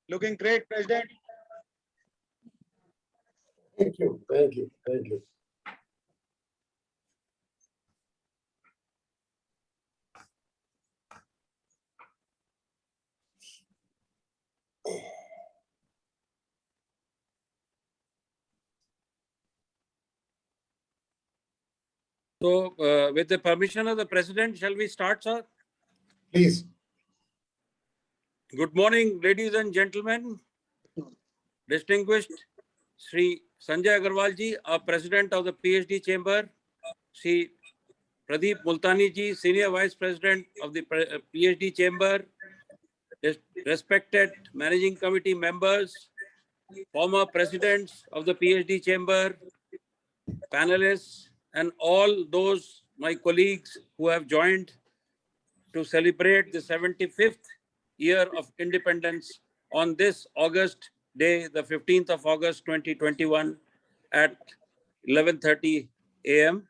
Looking great, President. Thank you. Thank you. Thank you. So, with the permission of the President, shall we start, sir? Please. Good morning, ladies and gentlemen. Distinguished Sri Sanjay Agarwal ji, our President of the PhD Chamber, Sri Pradeep Multani ji, Senior Vice President of the PhD Chamber, respected Managing Committee members, former Presidents of the PhD Chamber, panelists, and all those my colleagues who have joined to celebrate the 75th year of independence on this August day, the 15th of August 2021 at 11:30 a.m.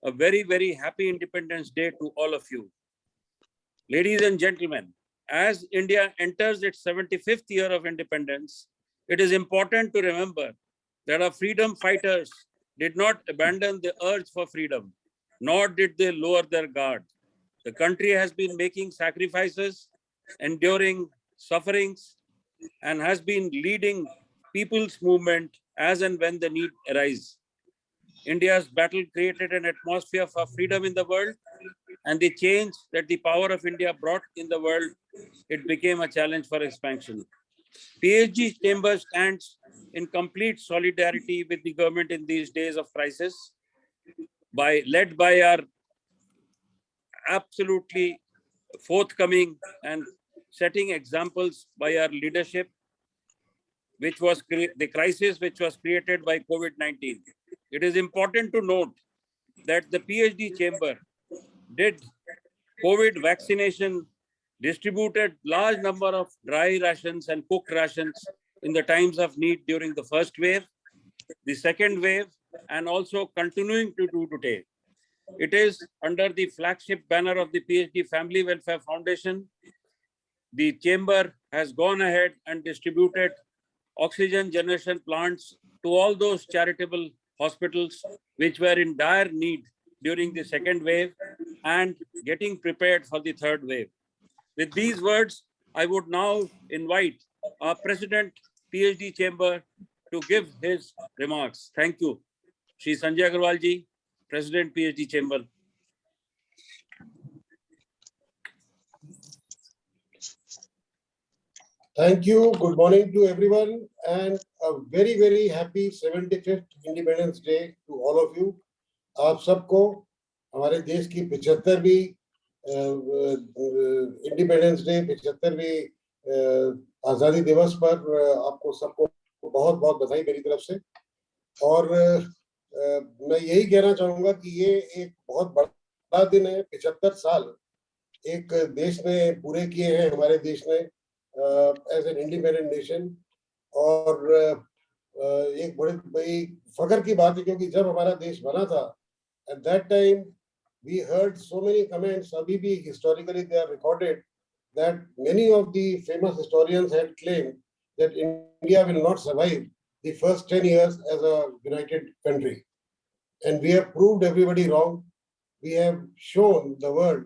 A very, very happy Independence Day to all of you. Ladies and gentlemen, as India enters its 75th year of independence, it is important to remember that our freedom fighters did not abandon the urge for freedom, nor did they lower their guard. The country has been making sacrifices, enduring sufferings, and has been leading people's movement as and when the need arises. India's battle created an atmosphere for freedom in the world, and the change that the power of India brought in the world, it became a challenge for expansion. PhD Chamber stands in complete solidarity with the government in these days of crisis, led by our absolutely forthcoming and setting examples by our leadership, which was the crisis which was created by COVID-19. It is important to note that the PhD Chamber did COVID vaccination, distributed large number of dry rations and cooked rations in the times of need during the first wave, the second wave, and also continuing to do today. It is under the flagship banner of the PhD Family Welfare Foundation. The chamber has gone ahead and distributed oxygen generation plants to all those charitable hospitals which were in dire need during the second wave and getting prepared for the third wave. With these words, I would now invite our President, PhD Chamber, to give his remarks. Thank you. Shri Sanjay Agarwal ji, President, PhD Chamber. Thank you. Good morning to everyone, and a very, very happy 75th Independence Day to all of you. आप सबको हमारे देश की 75वीं independence day 75वीं आज़ादी दिवस पर आपको सबको बहुत बहुत बधाई मेरी तरफ से। और मैं यही कहना चाहूँगा कि ये एक बहुत बड़ा दिन है। 75 साल एक देश ने पूरे किए हैं, हमारे देश ने एज एन इंडिपेंडेंट नेशन। और एक बड़ी फख्र की बात है, क्योंकि जब हमारा देश बना था, at that time we heard so many comments, abhi bhi historically they are recorded, that many of the famous historians had claimed that India will not survive the first 10 years as a united country. And we have proved everybody wrong. We have shown the world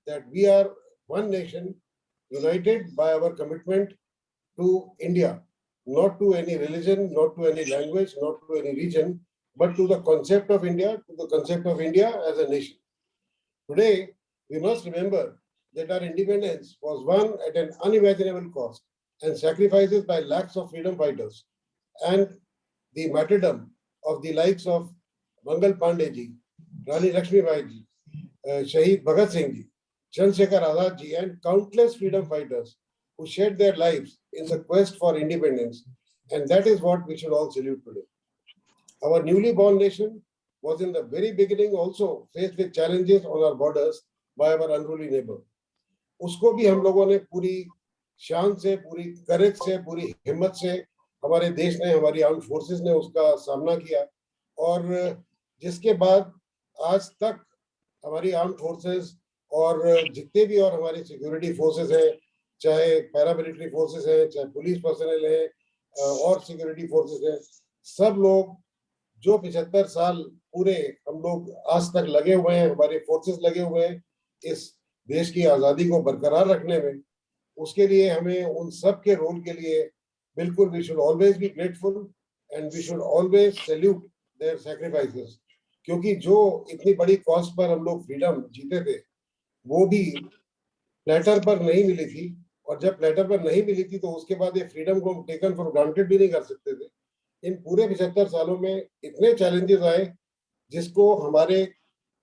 that we are one nation, united by our commitment to India, not to any religion, not to any language, not to any region, but to the concept of India, as a nation. Today, we must remember that our independence was won at an unimaginable cost and sacrifices by lakhs of freedom fighters, and the martyrdom of the likes of Mangal Pandey ji, Rani Lakshmibai ji, Shahid Bhagat Singh ji, Chandrasekhar Azad ji, and countless freedom fighters who shed their lives in the quest for independence. And that is what we should all salute today. Our newly born nation was in the very beginning also faced with challenges on our borders by our unruly neighbor. उसको भी हम लोगों ने पूरी शान से, पूरी करेज से, पूरी हिम्मत से हमारे देश ने, हमारी आर्म्ड फोर्सेस ने उसका सामना किया। और जिसके बाद आज तक हमारी आर्म्ड फोर्सेस और जितने भी और हमारी सिक्योरिटी फोर्सेस हैं, चाहे पैरामिलिट्री फोर्सेस हैं, चाहे पुलिस पर्सनल है और सिक्योरिटी फोर्सेस हैं, सब लोग जो 75 साल पूरे हम लोग आज तक लगे हुए हैं, हमारे फोर्सेस लगे हुए हैं इस देश की आजादी को बरकरार रखने में, उसके लिए हमें उन सब के रोल के लिए बिल्कुल we should always be grateful and we should always salute their sacrifices, क्योंकि जो इतनी बड़ी कॉस्ट पर हम लोग फ्रीडम जीते थे वो भी प्लेटर पर नहीं मिली थी, और जब प्लेटर पर नहीं मिली थी तो उसके बाद ये फ्रीडम को हम टेकन फॉर ग्रांटेड भी नहीं कर सकते थे। इन पूरे 75 सालों में इतने चैलेंजेस आए जिसको हमारे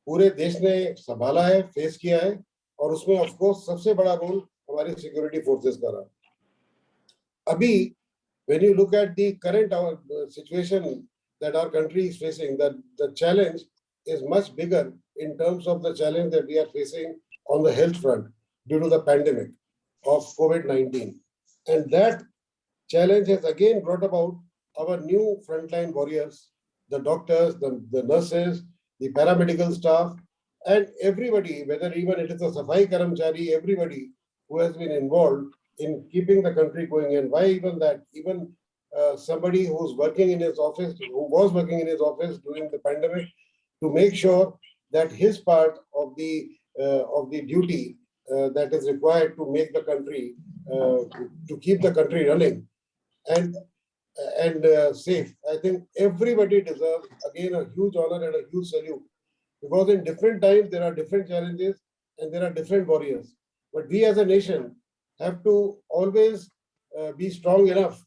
पूरे देश ने संभाला है, फेस किया है, और उसमें ऑफ कोर्स सबसे बड़ा रोल हमारी सिक्योरिटी फोर्सेस का रहा। अभी when you look at the current situation that our country is facing, that the challenge is much bigger in terms of the challenge that we are facing on the health front due to the pandemic of COVID-19. And that challenge has again brought about our new frontline warriors, the doctors, the nurses, the paramedical staff, and everybody, whether even it is a Safai Karamchari, everybody who has been involved in keeping the country going. And why even that? Even somebody who's working in his office, who was working in his office during the pandemic, to make sure that his part of the duty that is required to make the country, to keep the country running and safe. I think everybody deserves again a huge honor and a huge salute, because in different times there are different challenges and there are different warriors. But we as a nation have to always be strong enough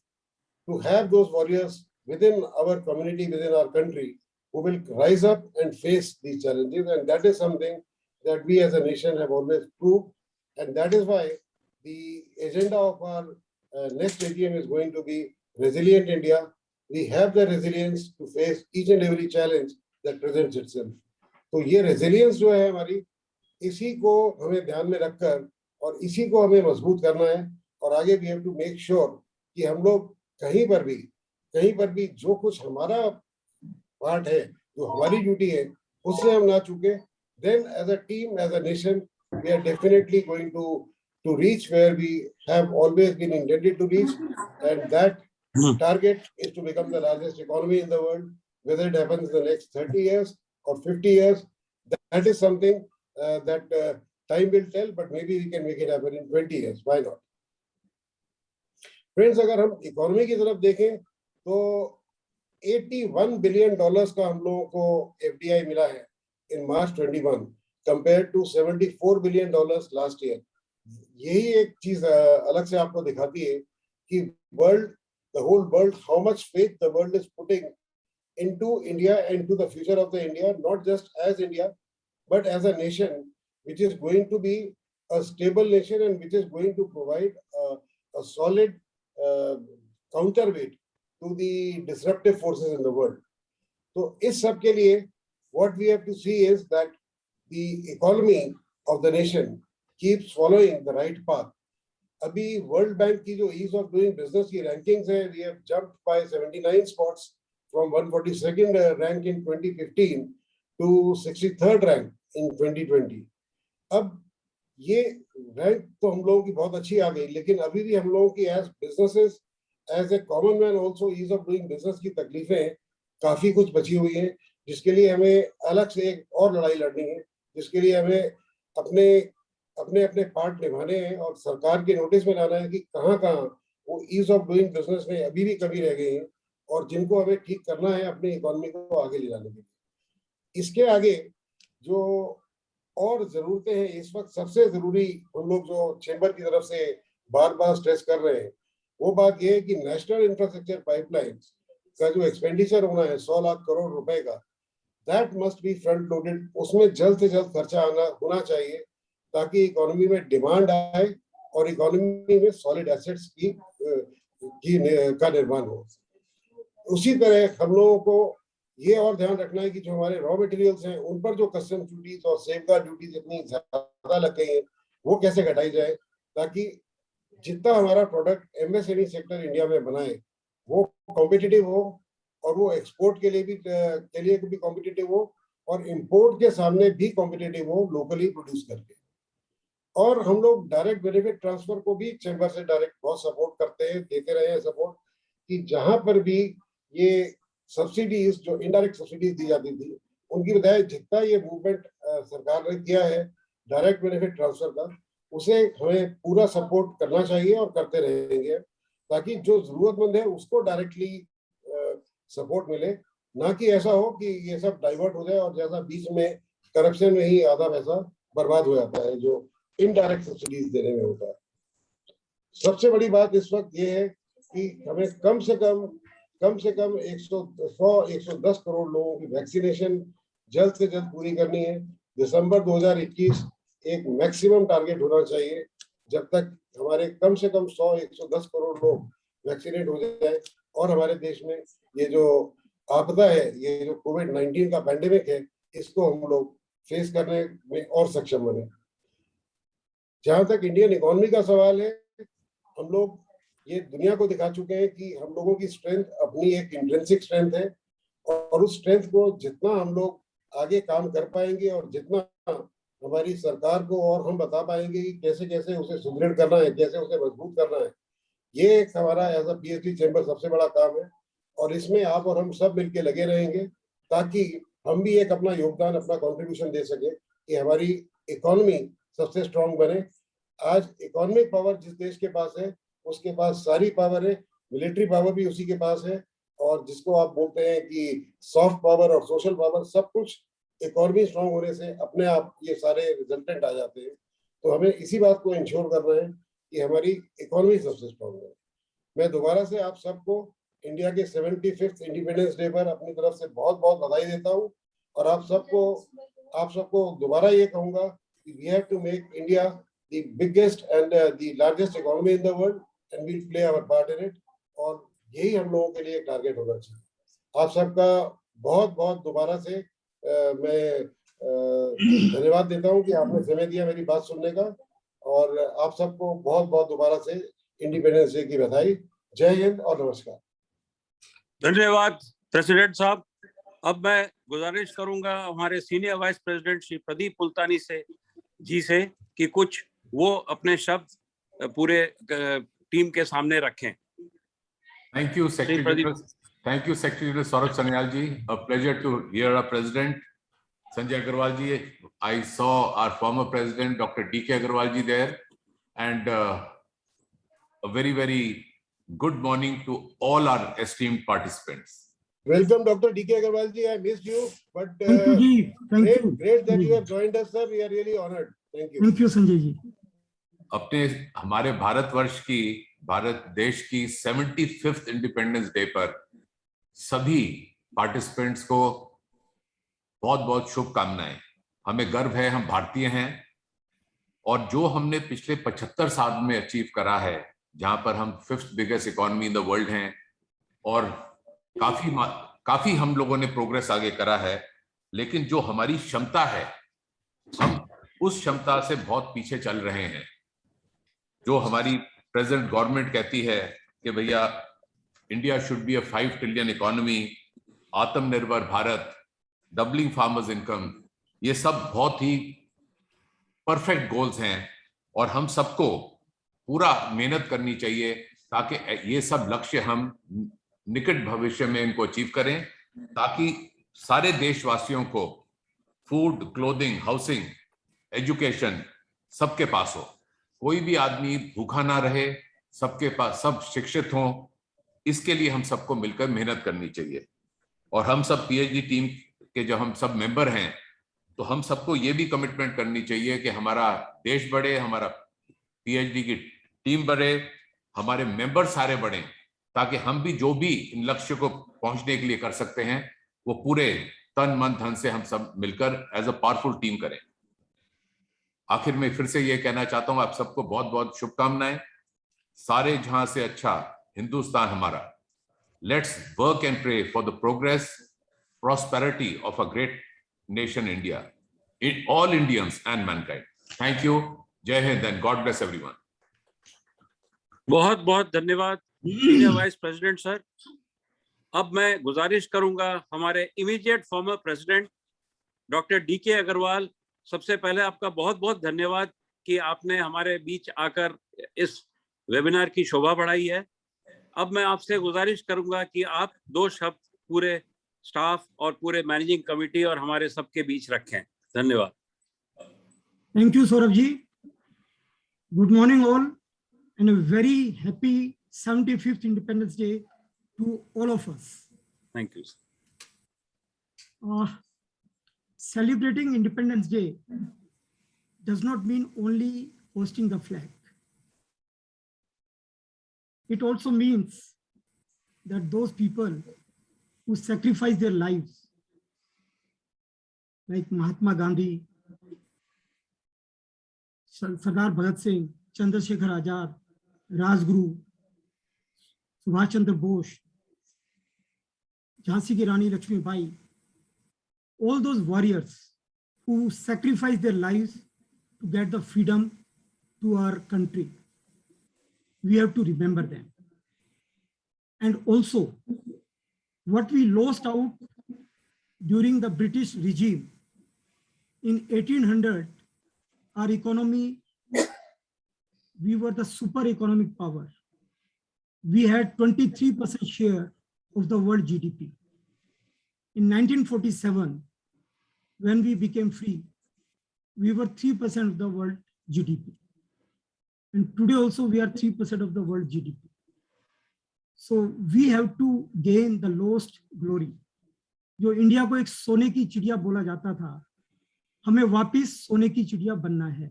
to have those warriors within our community, within our country, who will rise up and face these challenges. And that is something that we as a nation have always proved. And that is why the agenda of our next AGM is going to be Resilient India. We have the resilience to face each and every challenge that presents itself. तो ये resilience जो है हमारी, इसी को हमें ध्यान में रखकर और इसी को हमें मजबूत करना है। और आगे we have to make sure कि हम लोग कहीं पर भी जो कुछ हमारा पार्ट है, जो हमारी ड्यूटी है, उससे हम ना चूके। Then as a team, as a nation, we are definitely going to reach where we have always been intended to reach, and that target is to become the largest economy in the world. Whether it happens in the next 30 years or 50 years, that is something that time will tell, but maybe we can make it happen in 20 years. Why not? Friends, अगर हम economy की तरफ देखें तो $81 billion का हम लोगों को FDI मिला है in March 21 compared to $74 billion last year. यही एक चीज अलग से आपको दिखाती है कि the whole world, how much faith the world is putting into India and to the future of the India, not just as India, but as a nation which is going to be a stable nation and which is going to provide a solid counterweight to the disruptive forces in the world. So इस सब के लिए what we have to see is that the economy of the nation keeps following the right path. अभी World Bank की जो ease of doing business की rankings है, we have jumped by 79 spots from 142nd rank in 2015 to 63rd rank in 2020. अब ये rank तो हम लोगों की बहुत अच्छी आ गई, लेकिन अभी भी हम लोगों की as businesses, as a common man also ease of doing business की तकलीफें काफी कुछ बची हुई हैं, जिसके लिए हमें अलग से एक और लड़ाई लड़नी है, जिसके लिए हमें अपने पार्ट निभाने हैं और सरकार के नोटिस में लाना है कि कहाँ वो ईज ऑफ डूइंग बिजनेस में अभी भी कमी रह गई है और जिनको हमें ठीक करना है अपनी इकोनॉमी को आगे ले जाने के लिए। इसके आगे जो और जरूरतें हैं, इस वक्त सबसे जरूरी हम लोग जो चेंबर की तरफ से बार स्ट्रेस कर रहे हैं, वो बात ये है कि नेशनल इंफ्रास्ट्रक्चर पाइपलाइंस का जो एक्सपेंडिचर होना है 100 लाख करोड़ रुपए का, that must be front loaded. उसमें जल्द से जल्द खर्चा होना चाहिए ताकि इकोनॉमी में डिमांड आए और इकोनॉमी में सॉलिड एसेट्स का निर्माण हो। उसी तरह हम लोगों को ये और ध्यान रखना है कि जो हमारे रॉ मटेरियल्स हैं उन पर जो कस्टम ड्यूटीज और सेफगार्ड ड्यूटीज इतनी ज्यादा लग गई हैं, वो कैसे घटाई जाए ताकि जितना हमारा प्रोडक्ट एमएसएमई सेक्टर इंडिया में बनाए वो कॉम्पिटिटिव हो और वो एक्सपोर्ट के लिए भी कॉम्पिटिटिव हो और इंपोर्ट के सामने भी कॉम्पिटिटिव हो लोकली प्रोड्यूस करके। और हम लोग डायरेक्ट बेनिफिट ट्रांसफर को भी चैम्बर से डायरेक्ट बहुत सपोर्ट करते हैं, देते रहे हैं सपोर्ट, कि जहां पर भी ये सब्सिडीज जो इनडायरेक्ट सब्सिडीज दी जाती थी उनकी बजाय जितना ये मूवमेंट सरकार ने किया है डायरेक्ट बेनिफिट ट्रांसफर का, उसे हमें पूरा सपोर्ट करना चाहिए और करते रहेंगे, ताकि जो जरूरतमंद है उसको डायरेक्टली सपोर्ट मिले, ना कि ऐसा हो कि ये सब डाइवर्ट हो जाए और जैसा बीच में करप्शन में ही आधा पैसा बर्बाद हो जाता है जो इनडायरेक्ट सब्सिडीज देने में होता है। सबसे बड़ी बात इस वक्त ये है कि हमें कम से कम 110 करोड़ लोगों की वैक्सीनेशन जल्द से जल्द पूरी करनी है। दिसंबर 2021 एक मैक्सिमम टारगेट होना चाहिए, जब तक हमारे कम से कम 110 करोड़ लोग वैक्सीनेट हो जाए और हमारे देश में ये जो आपदा है, ये जो कोविड-19 का पैंडेमिक है, इसको हम लोग फेस करने में और सक्षम बने। जहां तक इंडियन इकोनॉमी का सवाल है, हम लोग ये दुनिया को दिखा चुके हैं कि हम लोगों की स्ट्रेंथ अपनी एक इंट्रिंसिक स्ट्रेंथ है, और उस स्ट्रेंथ को जितना हम लोग आगे काम कर पाएंगे और जितना हमारी सरकार को और हम बता पाएंगे कि कैसे कैसे उसे सुदृढ़ करना है, कैसे उसे मजबूत करना है, ये एक हमारा एज अ पीएचडी चैम्बर सबसे बड़ा काम है। और इसमें आप और हम सब मिलके लगे रहेंगे ताकि हम भी एक अपना योगदान, अपना कंट्रीब्यूशन दे सके कि हमारी इकोनॉमी सबसे स्ट्रांग बने। आज इकोनॉमिक पावर जिस देश के पास है उसके पास सारी पावर है, मिलिट्री पावर भी उसी के पास है, और जिसको आप बोलते हैं कि सॉफ्ट पावर और सोशल पावर, सब कुछ इकोनॉमी स्ट्रांग होने से अपने आप ये सारे रिजल्टेंट आ जाते हैं। तो हमें इसी बात को इंश्योर करना है कि हमारी इकोनॉमी सबसे स्ट्रांग है। मैं दोबारा से आप सबको इंडिया के 75th इंडिपेंडेंस डे पर अपनी तरफ से बहुत बहुत बधाई देता हूँ, और आप सबको दोबारा ये कहूंगा कि we have to make India the biggest and the largest economy in the world, and we play our part in it, और यही हम लोगों के लिए टारगेट होना चाहिए। आप सबका बहुत बहुत दोबारा से मैं धन्यवाद देता हूँ कि आपने समय दिया मेरी बात सुनने का, और आप सबको बहुत बहुत दोबारा से इंडिपेंडेंस डे की बधाई। जय हिंद और नमस्कार। धन्यवाद प्रेसिडेंट साहब। अब मैं गुजारिश करूंगा हमारे senior vice president Shri Pradeep Pultani से कि कुछ वो अपने शब्द पूरे टीम के सामने रखें। Thank you, Secretary General Saurabh Sanyal ji. A pleasure to hear our President Sanjay Agarwal ji. I saw our former President Dr. D.K. Agarwal ji there, and a very, very good morning to all our esteemed participants. Welcome, Dr. D.K. Agarwal ji. I missed you, but Thank you, ji. Thank you. Great that you have joined us, sir. We are really honored. Thank you. Thank you, Sanjay ji. अपने हमारे भारत देश की 75th independence day पर सभी participants को बहुत बहुत शुभकामनाएं। हमें गर्व है, हम भारतीय हैं, और जो हमने पिछले 75 साल में अचीव करा है, जहां पर हम 5th biggest economy in the world हैं, और काफी हम लोगों ने प्रोग्रेस आगे करा है, लेकिन जो हमारी क्षमता है, हम उस क्षमता से बहुत पीछे चल रहे हैं। जो हमारी प्रेजेंट गवर्नमेंट कहती है कि भैया India should be a 5 trillion economy, आत्मनिर्भर भारत, डबलिंग फार्मर्स इनकम, ये सब बहुत ही परफेक्ट गोल्स हैं, और हम सबको पूरा मेहनत करनी चाहिए ताकि ये सब लक्ष्य हम निकट भविष्य में इनको अचीव करें, ताकि सारे देशवासियों को फूड, क्लोथिंग, हाउसिंग, एजुकेशन सबके पास हो, कोई भी आदमी भूखा ना रहे, सबके पास सब शिक्षित हों। इसके लिए हम सबको मिलकर मेहनत करनी चाहिए। और हम सब पीएचडी टीम के जो हम सब मेंबर हैं, तो हम सबको ये भी कमिटमेंट करनी चाहिए कि हमारा देश बढ़े, हमारा पीएचडी की टीम बढ़े, हमारे मेंबर सारे बढ़े, ताकि हम भी जो भी इन लक्ष्य को पहुंचने के लिए कर सकते हैं वो पूरे तन मन धन से हम सब मिलकर एज अ पावरफुल टीम करें। आखिर में फिर से ये कहना चाहता हूं, आप सबको बहुत बहुत शुभकामनाएं। सारे जहां से अच्छा हिंदुस्तान हमारा। Let's work and pray for the progress, prosperity of a great nation India, in all Indians and mankind. Thank you. Jai Hind and God bless everyone. बहुत बहुत धन्यवाद सीनियर वाइस प्रेसिडेंट सर। अब मैं गुजारिश करूंगा हमारे immediate former president doctor DK Agarwal. सबसे पहले आपका बहुत बहुत धन्यवाद कि आपने हमारे बीच आकर इस वेबिनार की शोभा बढ़ाई है। अब मैं आपसे गुजारिश करूंगा कि आप 2 शब्द पूरे स्टाफ और पूरे मैनेजिंग कमेटी और हमारे सबके बीच रखें। धन्यवाद। Thank you, Saurabh-ji. Good morning, all, and a very happy 75th Independence Day to all of us. Thank you. Celebrating Independence Day does not mean only hosting the flag. It also means that those people who sacrificed their lives, like Mahatma Gandhi, Sardar Bhagat Singh, Chandrasekhar Azad, Rajguru, Subhash Chandra Bose, Jhansi ki Rani Lakshmi Bai, all those warriors who sacrificed their lives to get the freedom to our country. We have to remember them. And also, what we lost out during the British regime in 1800, our economy, we were the super economic power. We had 23% share of the world GDP. In 1947, when we became free, we were 3% of the world GDP. And today also we are 3% of the world GDP. So we have to gain the lost glory. जो India को एक सोने की चिड़िया बोला जाता था, हमें वापस सोने की चिड़िया बनना है.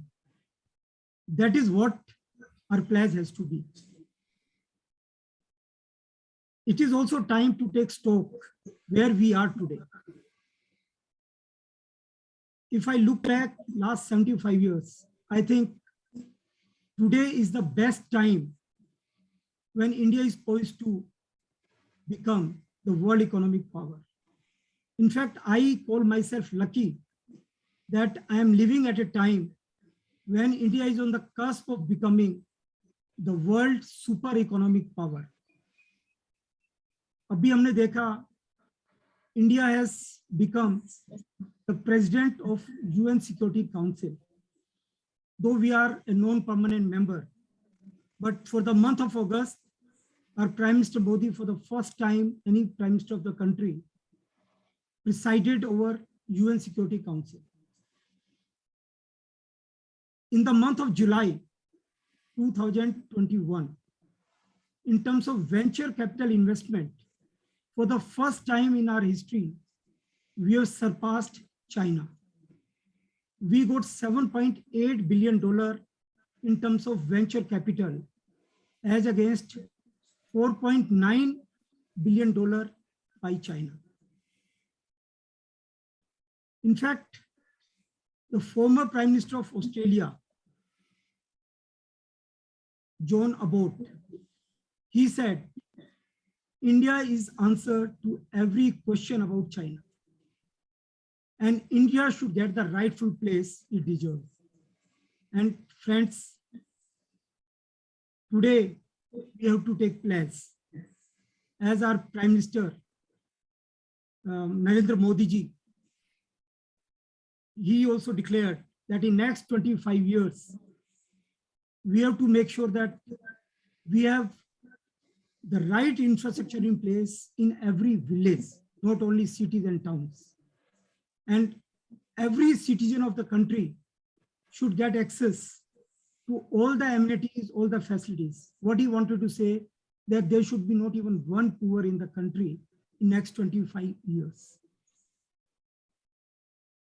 That is what our pledge has to be. It is also time to take stock where we are today. If I look back last 75 years, I think today is the best time when India is poised to become the world economic power. In fact, I call myself lucky that I am living at a time when India is on the cusp of becoming the world super economic power. अभी हमने देखा, India has become the president of UN Security Council. Though we are a non-permanent member, but for the month of August, our Prime Minister Modi, for the first time, any Prime Minister of the country, presided over UN Security Council. In the month of July 2021, in terms of venture capital investment, for the first time in our history, we have surpassed China. We got $7.8 billion in terms of venture capital, as against $4.9 billion by China. In fact, the former Prime Minister of Australia, John Abbott, he said, India is answer to every question about China. And India should get the rightful place it deserves. And friends, today we have to take place. As our Prime Minister, Narendra Modi ji, he also declared that in next 25 years, we have to make sure that we have the right infrastructure in place in every village, not only cities and towns. And every citizen of the country should get access to all the amenities, all the facilities. What he wanted to say, that there should be not even one poor in the country in next 25 years.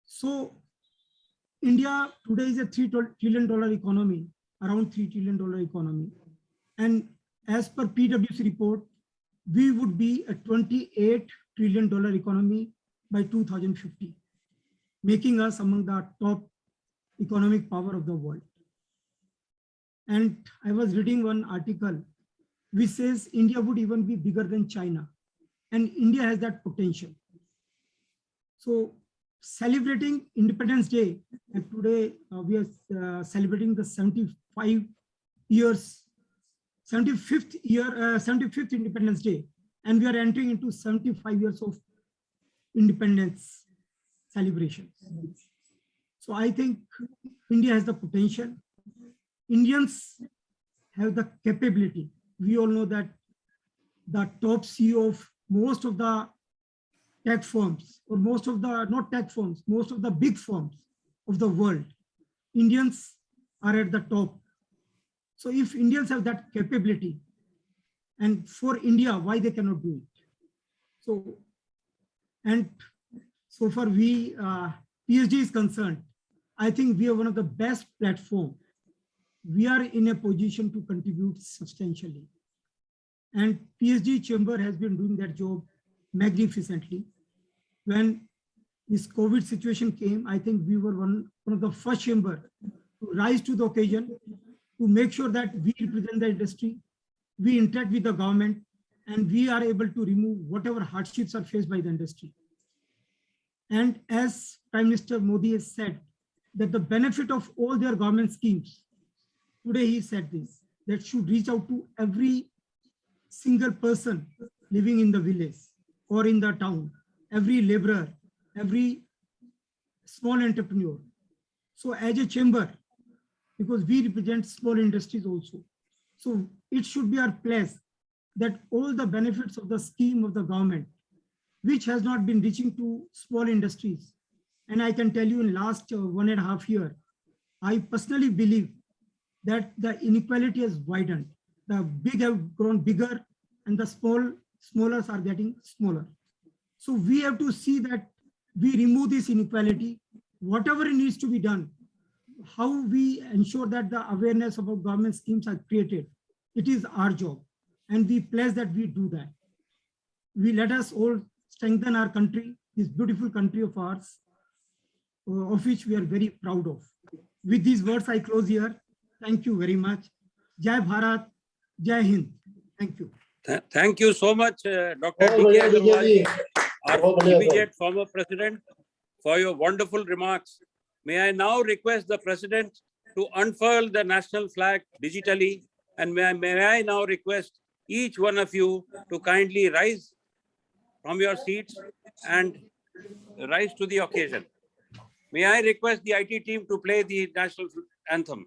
So India today is a $3 trillion economy, around $3 trillion economy. And as per PwC report, we would be a $28 trillion economy by 2050, making us among the top economic power of the world. And I was reading one article which says India would even be bigger than China, and India has that potential. So celebrating Independence Day, and today we are celebrating the 75th Independence Day, and we are entering into 75 years of independence celebrations. So I think India has the potential, Indians have the capability. We all know that the top CEO of most of the tech firms, or most of the, not tech firms, most of the big firms of the world, Indians are at the top. So if Indians have that capability, and for India, why they cannot do it? So, and so far we, PSG is concerned, I think we are one of the best platform. We are in a position to contribute substantially. And PSG chamber has been doing that job magnificently. When this COVID situation came, I think we were one of the first chamber to rise to the occasion, to make sure that we represent the industry, we interact with the government, and we are able to remove whatever hardships are faced by the industry. And as Prime Minister Modi has said, that the benefit of all their government schemes, today he said this, that should reach out to every single person living in the village or in the town, every laborer, every small entrepreneur. So as a chamber, because we represent small industries also, so it should be our place that all the benefits of the scheme of the government, which has not been reaching to small industries. And I can tell you in last 1.5 years, I personally believe that the inequality has widened. The big have grown bigger and the smallers are getting smaller. So we have to see that we remove this inequality, whatever needs to be done, how we ensure that the awareness about government schemes are created. It is our job, and we pledge that we do that. We let us all strengthen our country, this beautiful country of ours, of which we are very proud of. With these words, I close here. Thank you very much. Jai Bharat, Jai Hind. Thank you. Thank you so much, Dr. बहुत D.K. बढ़िया, Agarwal, ji. our बहुत बढ़िया, immediate former president, for your wonderful remarks. May I now request the president to unfurl the national flag digitally, and may I now request each one of you to kindly rise from your seats and rise to the occasion. May I request the IT team to play the national anthem.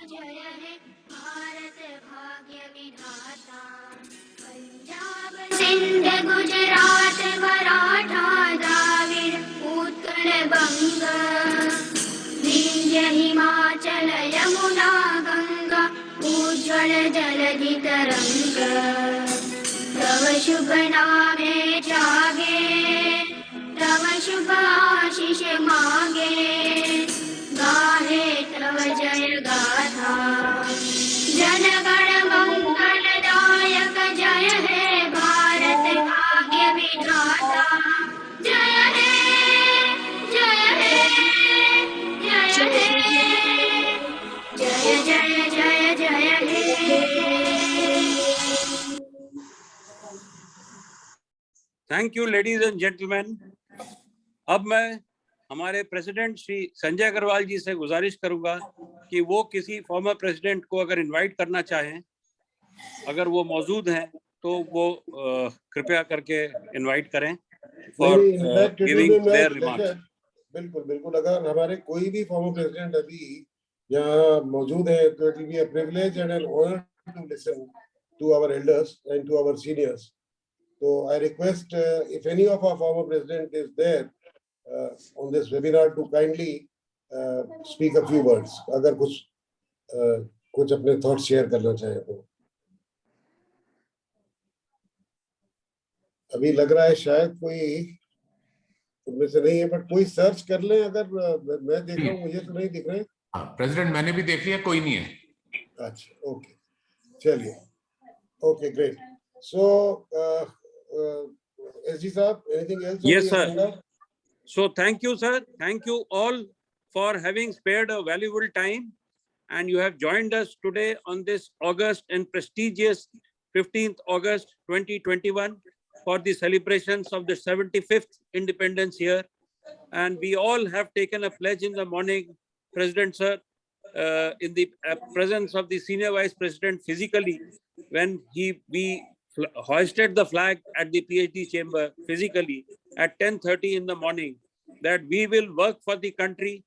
जय हे भारत भाग्य विधाता पंजाब सिंध गुजरात मराठा द्राविड़ उत्कल बंग विंध्य हिमाचल यमुना गंगा उज्ज्वल जलधि तरंग तव शुभ नामे जागे तव शुभ आशीष मांगे गाहे तव जय गाथा जन गण मंगलदायक जय हे भारत भाग्य विधाता जय हे जय हे जय हे जय जय जय जय हे। Thank you, ladies and gentlemen. अब मैं हमारे प्रेसिडेंट श्री संजय अग्रवाल जी से गुजारिश करूंगा कि वो किसी फॉर्मर प्रेसिडेंट को अगर इनवाइट करना चाहें, अगर वो मौजूद हैं तो वो कृपया करके इनवाइट करें फॉर गिविंग देयर रिमार्क्स। बिल्कुल बिल्कुल, अगर हमारे कोई भी फॉर्मर प्रेसिडेंट अभी यहाँ मौजूद है तो it will be a privilege and an honour to listen to our elders and to our seniors. So I request if any of our former president is there on this webinar to kindly speak a few words. अगर कुछ अपने thoughts share करना चाहे तो. अभी लग रहा है शायद कोई उनमें से नहीं है, बट कोई सर्च कर लें. अगर मैं देख रहा हूँ, मुझे तो नहीं दिख रहे. प्रेसिडेंट मैंने भी देख लिया, कोई नहीं है. अच्छा, ओके, चलिए, okay, great. So SG Saab, anything else? Yes, sir. So thank you, sir. Thank you all for having spared a valuable time, and you have joined us today on this August and prestigious 15th August 2021 for the celebrations of the 75th independence year and we all have taken a pledge in the morning, President Sir, in the presence of the Senior Vice President physically, when we hoisted the flag at the PhD chamber physically at 10:30 in the morning, that we will work for the country,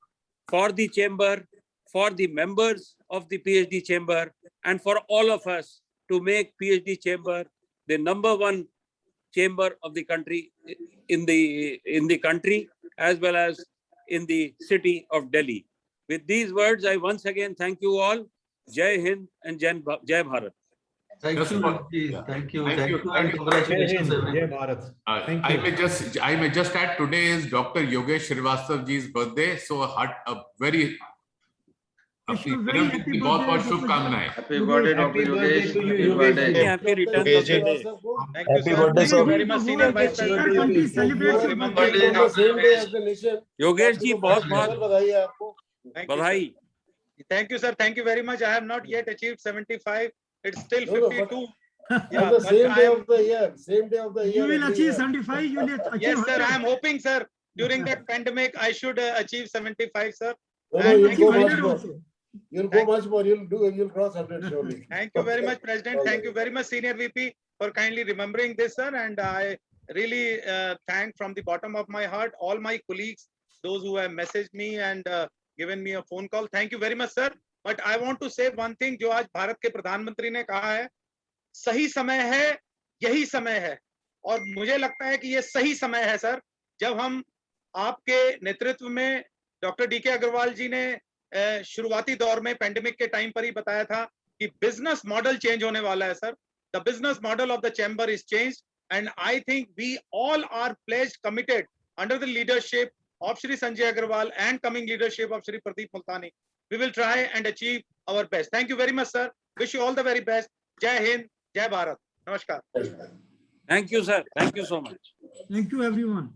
for the chamber, for the members of the PhD chamber, and for all of us to make PhD chamber the #1 chamber of the country in the country as well as in the city of Delhi. With these words, I once again thank you all. Jai Hind and Jai Bharat. Thank Just you, for- Ji. yeah. Thank you. Thank Thank you. you. Thank And you. congratulations, Jai everyone. Bharat. Thank I you. may just add, today is Dr. Yogesh Srivastava ji's birthday, so a very Wish you अपनी very जन्मदिन happy की बहुत बहुत birthday, शुभकामनाएं। Happy birthday, Dr. Happy birthday Yogesh. to you, Happy Yogesh. birthday. Happy returns Dr. of the day. Srivastava, Happy birthday, sir. very much, Senior Vice Entire President. country you celebrates are your born birthday. on the same day as the nation. Yogesh ji बहुत बहुत बहुत बधाई है आपको। बधाई। Thank you, sir. Thank you very much. I have not yet achieved 75. It's still No, no, but 52. On Yeah, the but same I day am, of the year, same day of the year. You will every achieve year. 75, you will achieve yes, sir. 100. I am hoping, sir. During that pandemic, I should achieve 75, sir. No, And no, You will you'll thank go you achieve very much 100 more. also. You'll go much more. You'll cross 100 surely. Thank you very much, President. All Thank right. you very much, Senior VP, for kindly remembering this, sir. And I really thank from the bottom of my heart all my colleagues, those who have messaged me and given me a phone call. Thank you very much, sir. But I want to say one thing, जो आज भारत के प्रधानमंत्री ने कहा है, सही समय है, यही समय है, और मुझे लगता है कि ये सही समय है, सर, जब हम आपके नेतृत्व में डॉक्टर डी के अग्रवाल जी ने शुरुआती दौर में पेंडेमिक के टाइम पर ही बताया था कि बिजनेस मॉडल चेंज होने वाला है, sir. The business model of the chamber is changed and I think we all are pledged committed under the leadership of Shri Sanjay Agarwal and coming leadership of Shri Pradeep Multani. We will try and achieve our best. Thank you very much, sir. Wish you all the very best. Jai Hind, Jai Bharat. Namaskar. Thank you, sir. Thank you so much. Thank you, everyone.